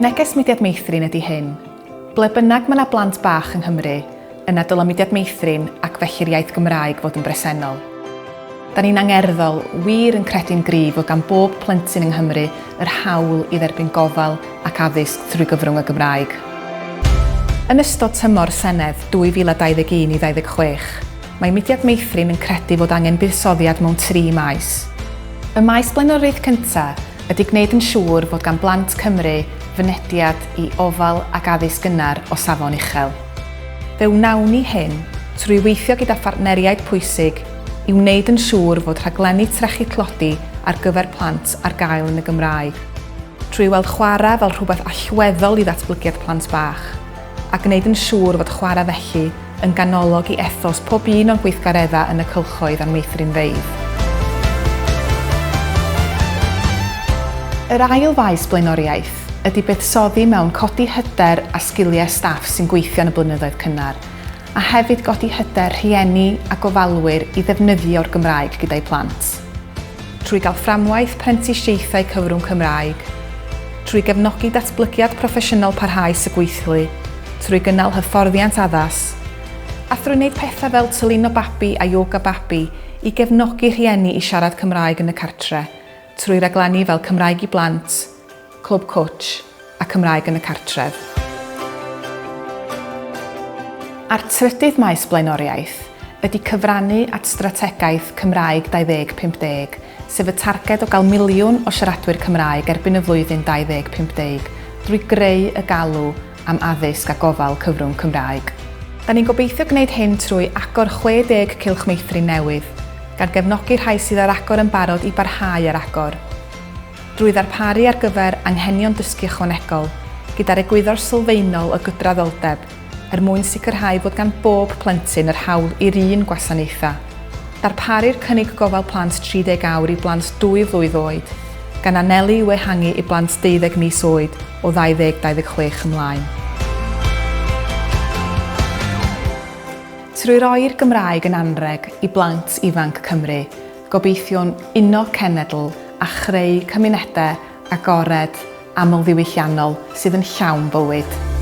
Neges Mudiad Meithrin ydy hyn. Ble bynnag mae yna blant bach yng Nghymru, yna dylai Mudiad Meithrin ac felly'r iaith Gymraeg fod yn bresennol. Da ni'n angerddol wir yn credu'n gryf fod gan bob plentyn yng Nghymru yr hawl i dderbyn gofal ac addysg trwy gyfrwng y Gymraeg. Yn ystod tymor Senedd 2021 i 2026, mae Mudiad Meithrin yn credu fod angen buddsoddiad mewn 3 maes. Y maes blaenoriaeth cyntaf ydy gwneud yn siŵr fod gan blant Cymru fynediad i ofal ac addysg gynnar o safon uchel. Fe wnawn ni hyn trwy weithio gyda phartneriaid pwysig i wneud yn siŵr fod rhaglenni trechu tlodi ar gyfer plant ar gael yn y Gymraeg, trwy weld chwarae fel rhywbeth allweddol i ddatblygiad plant bach, a gwneud yn siŵr fod chwarae felly yn ganolog i ethos pob un o'r gweithgareddau yn y cylchoedd a'n meithrinfeydd. Yr ail faes blaenoriaeth ydy buddsoddi mewn codi hyder a sgiliau staff sy'n gweithio yn y blynyddoedd cynnar, a hefyd godi hyder rhieni a gofalwyr i ddefnyddio'r Gymraeg gyda'i plant. Trwy gael fframwaith prentisiaethau cyfrwng Cymraeg, trwy gefnogi datblygiad proffesiynol parhaus y gweithlu, trwy gynnal hyfforddiant addas, a trwy wneud pethau fel tyluno babi a yoga babi i gefnogi rhieni i siarad Cymraeg yn y cartre, trwy raglenni fel Cymraeg i blant, Clwb Cwtch a Cymraeg yn y cartref. A'r trydydd maes blaenoriaeth ydy cyfrannu at strategaeth Cymraeg 2050, sef y targed o gael 1,000,000 o siaradwyr Cymraeg erbyn y flwyddyn 2050 drwy greu y galw am addysg a gofal cyfrwng Cymraeg. Da ni'n gobeithio gwneud hyn trwy agor 60 cylch meithrin newydd, gan gefnogi rhai sydd ar agor yn barod i barhau ar agor, drwy ddarparu ar gyfer anghenion dysgu ychwanegol gyda'r egwyddor sylfaenol y gydraddoldeb mwyn sicrhau fod gan bob plentyn yr hawl i'r un gwasanaethau. Darparu'r cynnig gofal plant 30 awr i blant 2 flwydd oed, gan anelu i'w ehangu i blant 12 mis oed o 2026 ymlaen. Trwy roi'r Gymraeg yn anreg i blant ifanc Cymru, gobeithio'n uno cenedl a chreu cymunedau agored amlddiwylliannol sydd yn llawn bywyd.